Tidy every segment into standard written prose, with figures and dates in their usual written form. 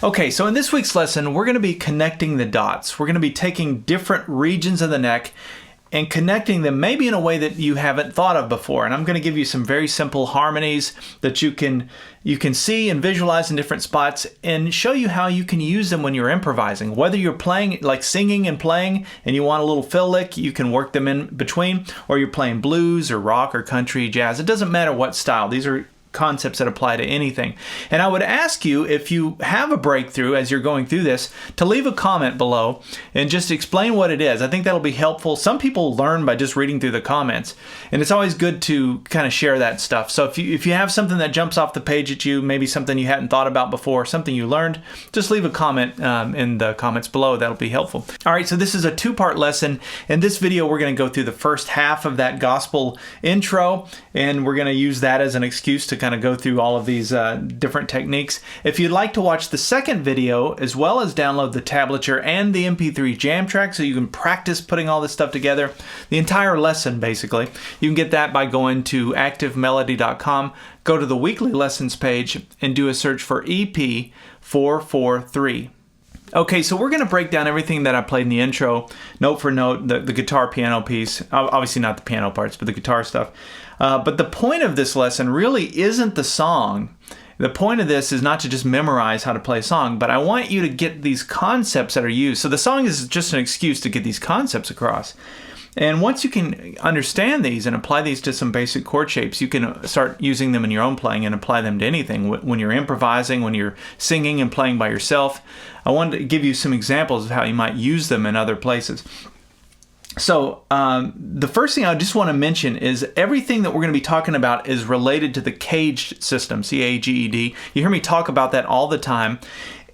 Okay, so in this week's lesson, we're going to be connecting the dots. We're going to be taking different regions of the neck and connecting them maybe in a way that you haven't thought of before. And I'm going to give you some very simple harmonies that you can see and visualize in different spots and show you how you can use them when you're improvising. Whether you're playing, like singing and playing, and you want a little fill lick, you can work them in between, or you're playing blues or rock or country, jazz. It doesn't matter what style. These are concepts that apply to anything. And I would ask you, if you have a breakthrough as you're going through this, to leave a comment below and just explain what it is. I think that'll be helpful. Some people learn by just reading through the comments, and it's always good to kind of share that stuff. So if you have something that jumps off the page at you, maybe something you hadn't thought about before, something you learned, just leave a comment in the comments below. That'll be helpful. All right, so this is a two-part lesson. In this video, we're going to go through the first half of that gospel intro, and we're going to use that as an excuse to kind of go through all of these different techniques. If you'd like to watch the second video, as well as download the tablature and the MP3 jam track so you can practice putting all this stuff together, the entire lesson basically, you can get that by going to activemelody.com, go to the weekly lessons page, and do a search for EP443. Okay, so we're going to break down everything that I played in the intro, note for note, the guitar piano piece, obviously not the piano parts, but the guitar stuff. But the point of this lesson really isn't the song. The point of this is not to just memorize how to play a song, but I want you to get these concepts that are used. So the song is just an excuse to get these concepts across. And once you can understand these and apply these to some basic chord shapes, you can start using them in your own playing and apply them to anything. When you're improvising, when you're singing and playing by yourself, I wanted to give you some examples of how you might use them in other places. So the first thing I just want to mention is everything that we're going to be talking about is related to the caged system, C-A-G-E-D. You hear me talk about that all the time.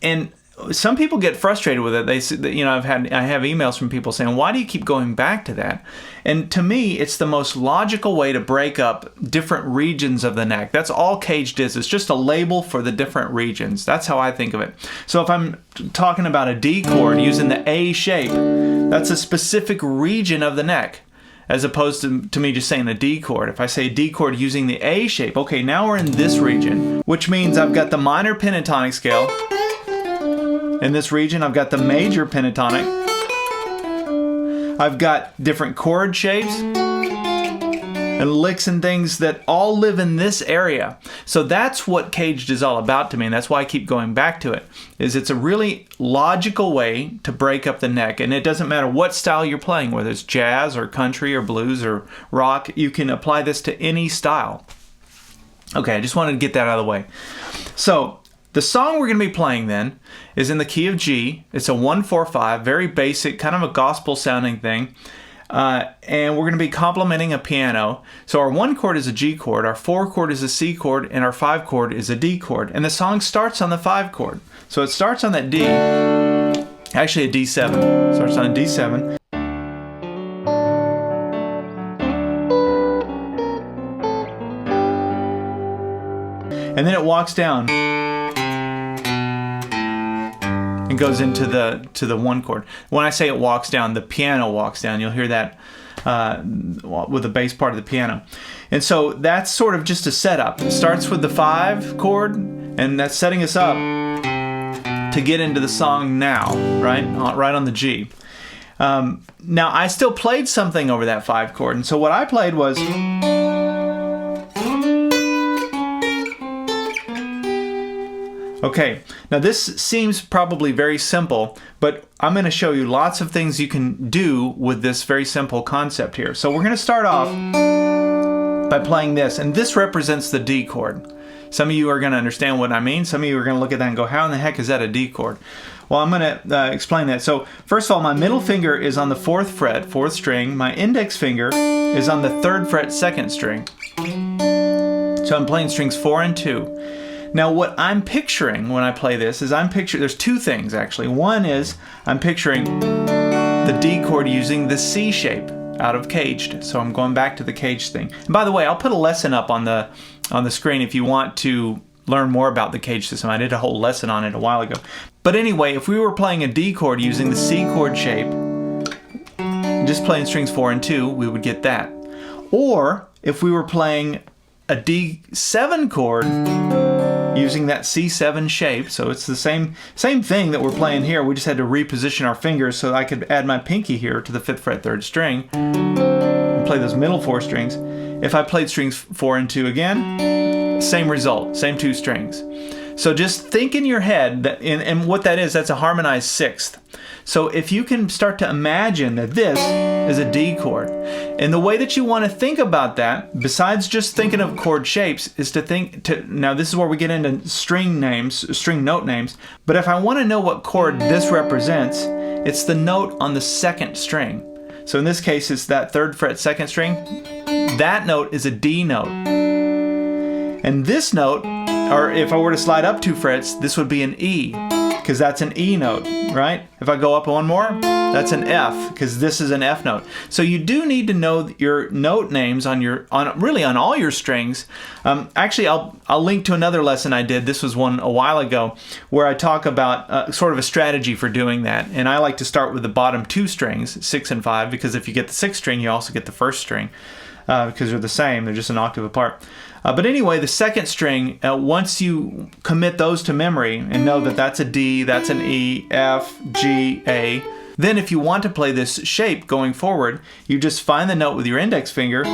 And some people get frustrated with it. They say, you know, I have emails from people saying, "Why do you keep going back to that?" And to me, it's the most logical way to break up different regions of the neck. That's all caged is. It's just a label for the different regions. That's how I think of it. So if I'm talking about a D chord using the A shape, that's a specific region of the neck, as opposed to me just saying a D chord. If I say a D chord using the A shape, okay, now we're in this region, which means I've got the minor pentatonic scale. In this region, I've got the major pentatonic. I've got different chord shapes and licks and things that all live in this area. So that's what caged is all about to me, and that's why I keep going back to it. It's a really logical way to break up the neck, and it doesn't matter what style you're playing, whether it's jazz or country or blues or rock, you can apply this to any style. Okay, I just wanted to get that out of the way. So the song we're going to be playing then is in the key of G. It's a 1-4-5, very basic, kind of a gospel sounding thing. And we're going to be complementing a piano. So our 1 chord is a G chord, our 4 chord is a C chord, and our 5 chord is a D chord. And the song starts on the 5 chord. So it starts on that D, actually a D7. Starts on a D7. And then it walks down and goes into the 1 chord. When I say it walks down, the piano walks down. You'll hear that with the bass part of the piano. And so that's sort of just a setup. It starts with the 5 chord, and that's setting us up to get into the song now, right on the G. Now I still played something over that 5 chord, and so what I played was, okay, now this seems probably very simple, but I'm going to show you lots of things you can do with this very simple concept here. So we're going to start off by playing this, and this represents the D chord. Some of you are going to understand what I mean. Some of you are going to look at that and go, how in the heck is that a D chord? Well, I'm going to explain that. So first of all, my middle finger is on the 4th fret, 4th string. My index finger is on the 3rd fret, 2nd string. So I'm playing strings 4 and 2. Now what I'm picturing when I play this is there's two things actually. One is I'm picturing the D chord using the C shape out of caged. So I'm going back to the caged thing. And by the way, I'll put a lesson up on the screen if you want to learn more about the caged system. I did a whole lesson on it a while ago. But anyway, if we were playing a D chord using the C chord shape, just playing strings 4 and 2, we would get that. Or if we were playing a D7 chord using that C7 shape. So it's the same thing that we're playing here. We just had to reposition our fingers so I could add my pinky here to the 5th fret 3rd string and play those middle 4 strings. If I played strings 4 and 2 again, same result, same 2 strings. So just think in your head that, and what that is, that's a harmonized 6th. So if you can start to imagine that this is a D chord, and the way that you want to think about that, besides just thinking of chord shapes, is to now this is where we get into string names, string note names, but if I want to know what chord this represents, it's the note on the 2nd string. So in this case, it's that 3rd fret 2nd string. That note is a D note. And this note, or if I were to slide up 2 frets, this would be an E, because that's an E note, right? If I go up 1 more, that's an F, because this is an F note. So you do need to know your note names on really on all your strings. Actually, I'll link to another lesson I did. This was one a while ago, where I talk about sort of a strategy for doing that. And I like to start with the bottom 2 strings, 6 and 5, because if you get the 6th string, you also get the 1st string, because they're the same. They're just an octave apart. But anyway, the 2nd string, once you commit those to memory and know that that's a D, that's an E, F, G, A, then if you want to play this shape going forward, you just find the note with your index finger.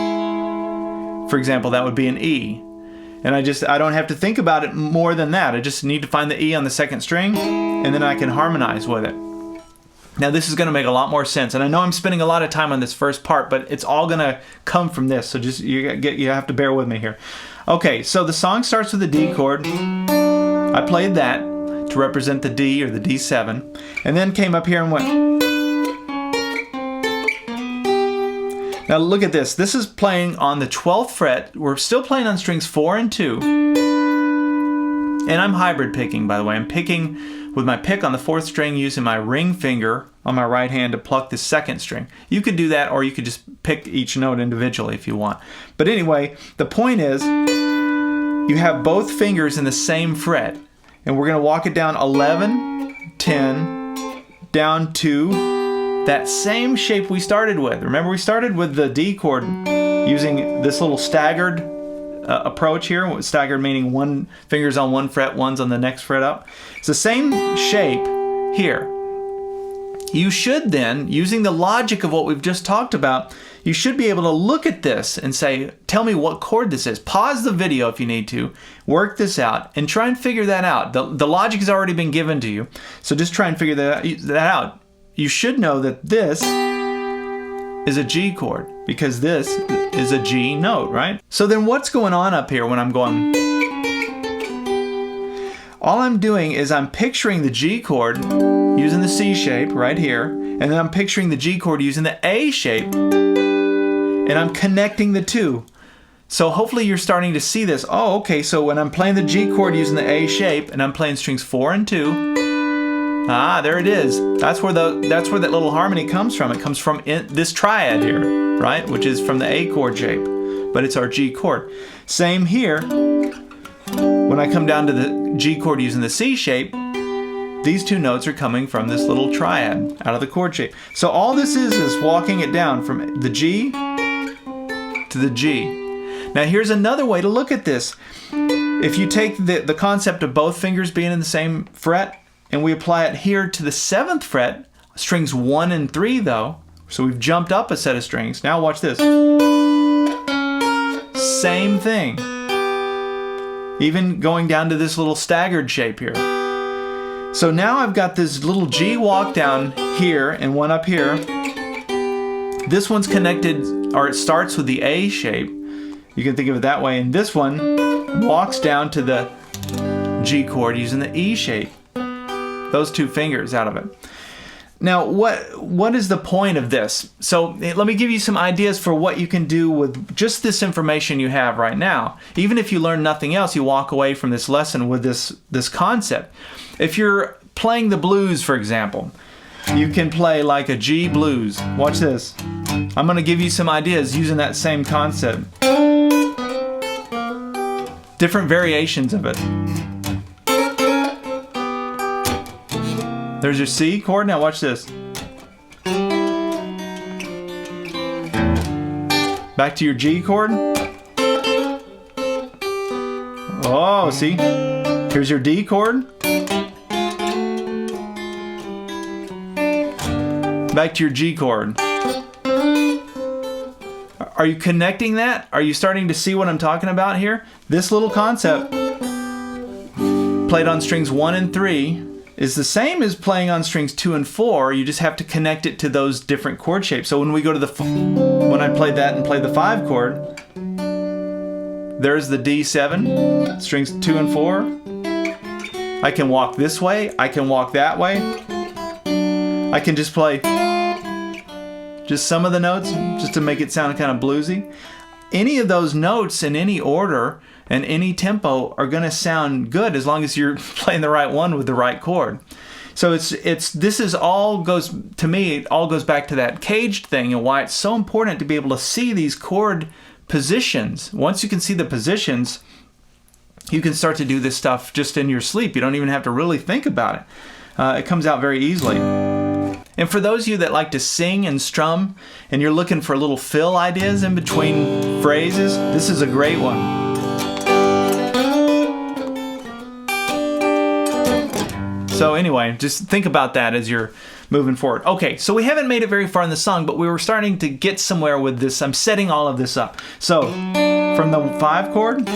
For example, that would be an E. And I don't have to think about it more than that. I just need to find the E on the 2nd string, and then I can harmonize with it. Now this is going to make a lot more sense, and I know I'm spending a lot of time on this first part, but it's all going to come from this, so just you have to bear with me here. Okay, so the song starts with a D chord. I played that to represent the D, or the D7, and then came up here and went. Now look at this. This is playing on the 12th fret. We're still playing on strings 4 and 2. And I'm hybrid picking, by the way. I'm picking with my pick on the 4th string, using my ring finger on my right hand to pluck the 2nd string. You could do that, or you could just pick each note individually if you want. But anyway, the point is, you have both fingers in the same fret. And we're going to walk it down 11, 10, down to that same shape we started with. Remember, we started with the D chord using this little staggered approach here. Staggered meaning one finger's on one fret, one's on the next fret up. It's the same shape here. You should then, using the logic of what we've just talked about, you should be able to look at this and say, tell me what chord this is. Pause the video if you need to, work this out, and try and figure that out. The logic has already been given to you, so just try and figure that out. You should know that this is a G chord, because this is a G note, right? So then what's going on up here when I'm going? All I'm doing is I'm picturing the G chord using the C shape right here, and then I'm picturing the G chord using the A shape, and I'm connecting the two. So hopefully you're starting to see this. Oh, okay, so when I'm playing the G chord using the A shape, and I'm playing strings 4 and 2, there it is. That's where that little harmony comes from. It comes from this triad here, right? Which is from the A chord shape, but it's our G chord. Same here. When I come down to the G chord using the C shape, these two notes are coming from this little triad out of the chord shape. So all this is walking it down from the G to the G. Now here's another way to look at this. If you take the concept of both fingers being in the same fret, and we apply it here to the 7th fret, strings 1 and 3 though, so we've jumped up a set of strings. Now watch this. Same thing. Even going down to this little staggered shape here. So now I've got this little G walk down here and one up here. This one's connected, or it starts with the A shape. You can think of it that way. And this one walks down to the G chord using the E shape. Those two fingers out of it. Now, what is the point of this? So let me give you some ideas for what you can do with just this information you have right now. Even if you learn nothing else, you walk away from this lesson with this concept. If you're playing the blues, for example, you can play like a G blues. Watch this. I'm going to give you some ideas using that same concept. Different variations of it. There's your C chord. Now watch this. Back to your G chord. Oh, see? Here's your D chord. Back to your G chord. Are you connecting that? Are you starting to see what I'm talking about here? This little concept, played on strings 1 and 3, is the same as playing on strings 2 and 4. You just have to connect it to those different chord shapes. So when we go to when I played that and played the 5 chord, there's the D7, strings 2 and 4. I can walk this way, I can walk that way. I can just play just some of the notes just to make it sound kind of bluesy. Any of those notes in any order and any tempo are going to sound good as long as you're playing the right one with the right chord. So this is all goes, to me, it all goes back to that caged thing and why it's so important to be able to see these chord positions. Once you can see the positions, you can start to do this stuff just in your sleep. You don't even have to really think about it. It comes out very easily. And for those of you that like to sing and strum and you're looking for little fill ideas in between phrases, this is a great one. So anyway, just think about that as you're moving forward. Okay, so we haven't made it very far in the song, but we were starting to get somewhere with this. I'm setting all of this up. So from the 5 chord,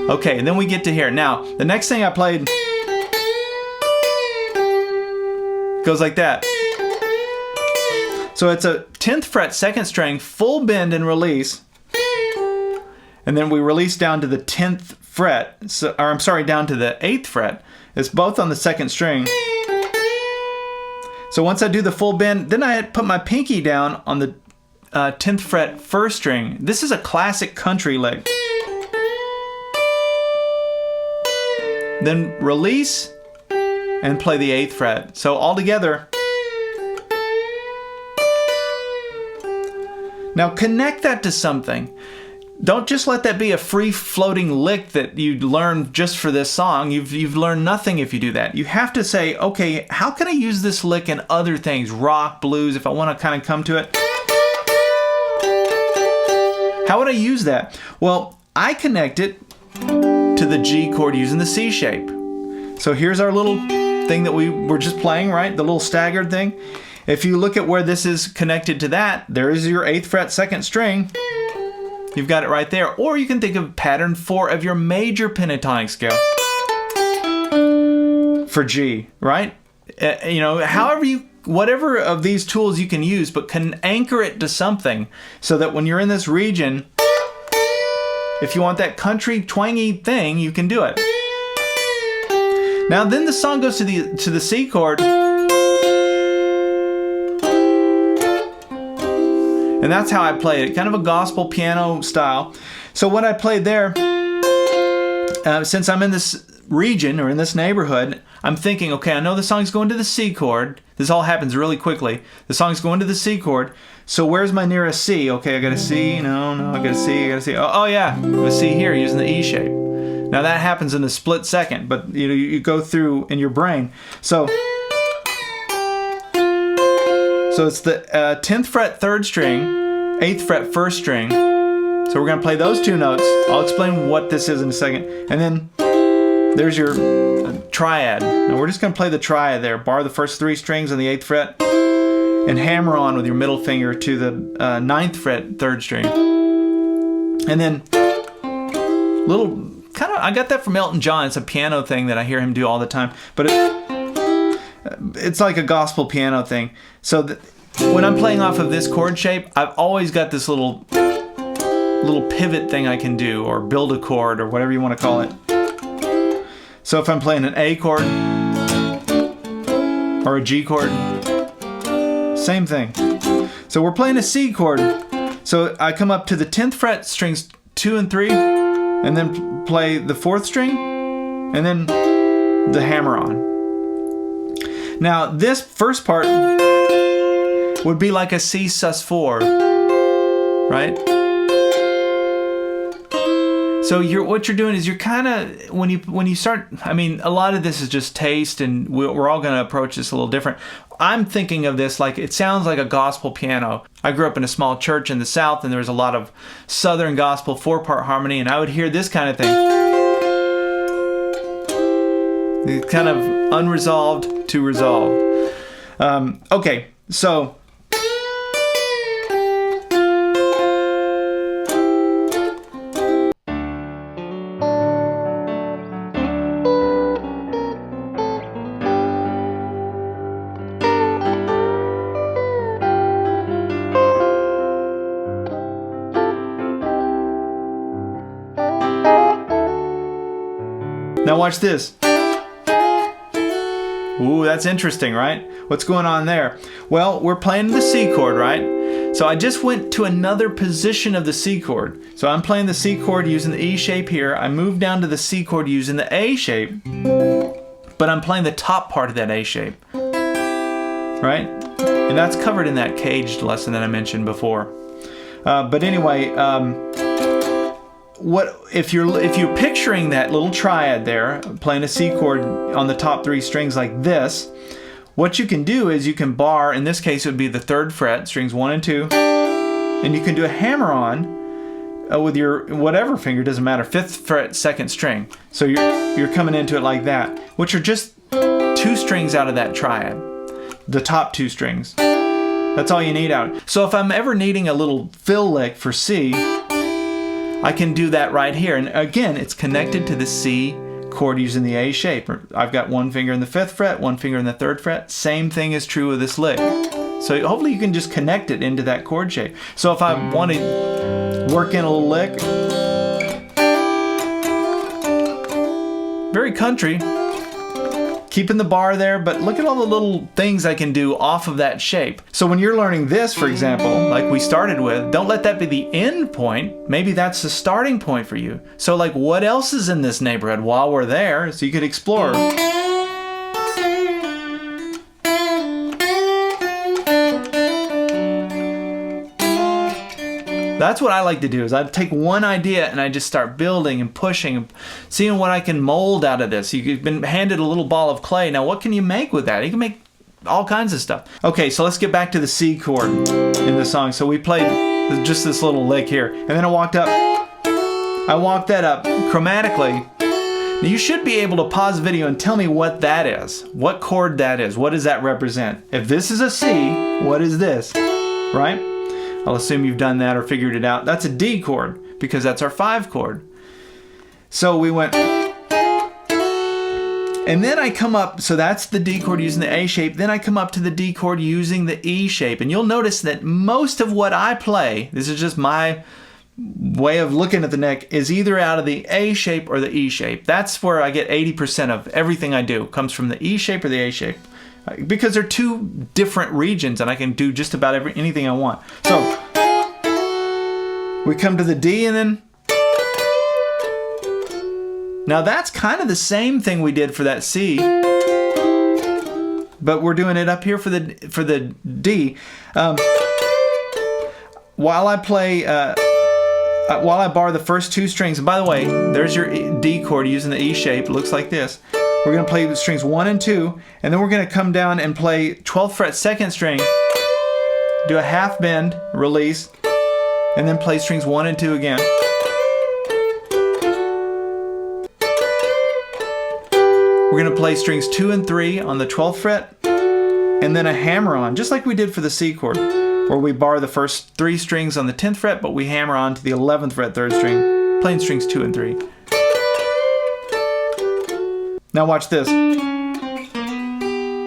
okay, and then we get to here. Now, the next thing I played goes like that. So it's a 10th fret, 2nd string, full bend and release. And then we release down to the 10th fret, down to the 8th fret. It's both on the 2nd string. So once I do the full bend, then I put my pinky down on the 10th fret, 1st string. This is a classic country lick. Then release and play the 8th fret. So all together. Now connect that to something. Don't just let that be a free-floating lick that you learn just for this song. You've learned nothing if you do that. You have to say, okay, how can I use this lick in other things? Rock, blues, if I want to kind of come to it. How would I use that? Well, I connect it to the G chord using the C shape. So here's our little thing that we were just playing, right? The little staggered thing. If you look at where this is connected to that, there is your 8th fret, 2nd string. You've got it right there. Or you can think of pattern 4 of your major pentatonic scale for G, right? Whatever of these tools you can use, but can anchor it to something so that when you're in this region, if you want that country twangy thing, you can do it. Now then the song goes to the C chord. And that's how I played it, kind of a gospel piano style. So what I played there, since I'm in this region or in this neighborhood, I'm thinking, okay, I know the song's going to the C chord. This all happens really quickly. The song's going to the C chord. So where's my nearest C? Okay, I got a C. No, I got a C. I got a C. Oh yeah, I got a C here using the E shape. Now that happens in a split second, but you go through in your brain. So it's the 10th fret 3rd string, 8th fret 1st string. So we're going to play those 2 notes. I'll explain what this is in a second. And then there's your triad. Now we're just going to play the triad there. Bar the first 3 strings on the 8th fret and hammer on with your middle finger to the 9th fret 3rd string. And then I got that from Elton John. It's a piano thing that I hear him do all the time. But it's like a gospel piano thing. So when I'm playing off of this chord shape, I've always got this little pivot thing I can do, or build a chord, or whatever you want to call it. So if I'm playing an A chord or a G chord, same thing. So we're playing a C chord. So I come up to the 10th fret, strings 2 and 3, and then play the 4th string, and then the hammer on. Now this first part would be like a C sus4, right? So what you're doing is you're kind of, when you start, I mean, a lot of this is just taste, and we're all going to approach this a little different. I'm thinking of this like it sounds like a gospel piano. I grew up in a small church in the South, and there was a lot of Southern gospel 4-part harmony, and I would hear this kind of thing. It's kind of unresolved to resolved. Okay, so now watch this. Ooh, that's interesting, right? What's going on there? Well, we're playing the C chord, right? So I just went to another position of the C chord. So I'm playing the C chord using the E shape here. I moved down to the C chord using the A shape, but I'm playing the top part of that A shape, right? And that's covered in that caged lesson that I mentioned before. But anyway, what if you're picturing that little triad there, playing a C chord on the top 3 strings like this, what you can do is you can bar, in this case it would be the 3rd fret, strings 1 and 2, and you can do a hammer on with your whatever finger, doesn't matter, 5th fret, 2nd string. So you're coming into it like that, which are just 2 strings out of that triad, the top 2 strings. That's all you need out. So if I'm ever needing a little fill lick for C, I can do that right here. And again, it's connected to the C chord using the A shape. I've got 1 finger in the 5th fret, 1 finger in the 3rd fret. Same thing is true with this lick. So hopefully you can just connect it into that chord shape. So if I want to work in a little lick, very country, keeping the bar there, but look at all the little things I can do off of that shape. So when you're learning this, for example, like we started with, don't let that be the end point. Maybe that's the starting point for you. So like, what else is in this neighborhood while we're there, so you could explore. That's what I like to do, is I take one idea and I just start building and pushing and seeing what I can mold out of this. You've been handed a little ball of clay. Now what can you make with that? You can make all kinds of stuff. Okay, so let's get back to the C chord in the song. So we played just this little lick here, and then I walked that up chromatically. Now you should be able to pause the video and tell me what that is. What chord that is. What does that represent? If this is a C, what is this? Right? I'll assume you've done that or figured it out. That's a D chord, because that's our 5 chord. So we went, and then I come up, so that's the D chord using the A shape. Then I come up to the D chord using the E shape. And you'll notice that most of what I play, this is just my way of looking at the neck, is either out of the A shape or the E shape. That's where I get 80% of everything I do, comes from the E shape or the A shape. Because they're 2 different regions and I can do just about anything I want. So we come to the D, and then now that's kind of the same thing we did for that C, but we're doing it up here for the D. While I play, while I bar the first 2 strings, and by the way, there's your D chord using the E shape. It looks like this. We're going to play the strings 1 and 2, and then we're going to come down and play 12th fret 2nd string, do a half bend, release, and then play strings 1 and 2 again. We're going to play strings 2 and 3 on the 12th fret, and then a hammer on, just like we did for the C chord, where we bar the first 3 strings on the 10th fret, but we hammer on to the 11th fret 3rd string, playing strings 2 and 3. Now watch this.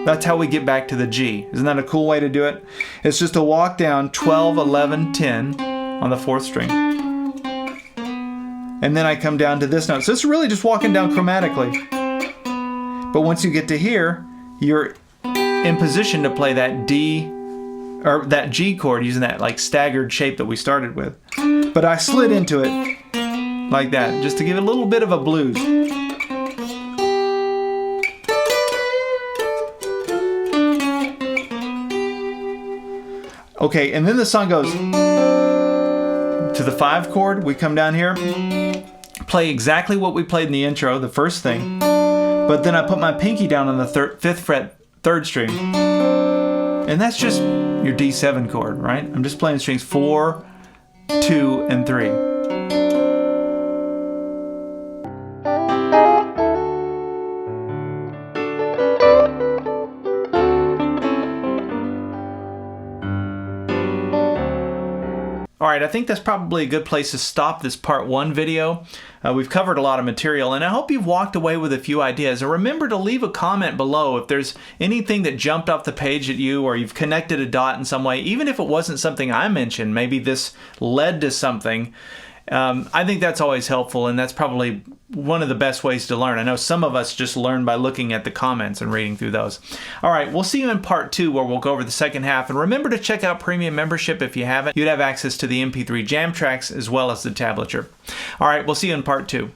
That's how we get back to the G. Isn't that a cool way to do it? It's just a walk down 12, 11, 10 on the 4th string. And then I come down to this note. So it's really just walking down chromatically. But once you get to here, you're in position to play that D, or that G chord using that like staggered shape that we started with. But I slid into it like that, just to give it a little bit of a blues. Okay, and then the song goes to the 5 chord. We come down here, play exactly what we played in the intro, the first thing, but then I put my pinky down on the 5th fret 3rd string, And that's just your D7 chord, right? I'm just playing strings 4, 2, and 3. Alright, I think that's probably a good place to stop this part 1 video. We've covered a lot of material, and I hope you've walked away with a few ideas. And remember to leave a comment below if there's anything that jumped off the page at you, or you've connected a dot in some way, even if it wasn't something I mentioned. Maybe this led to something. I think that's always helpful, and that's probably one of the best ways to learn. I know some of us just learn by looking at the comments and reading through those. All right, we'll see you in part 2 where we'll go over the second half. And remember to check out Premium Membership if you haven't. You'd have access to the MP3 jam tracks as well as the tablature. All right, we'll see you in part 2.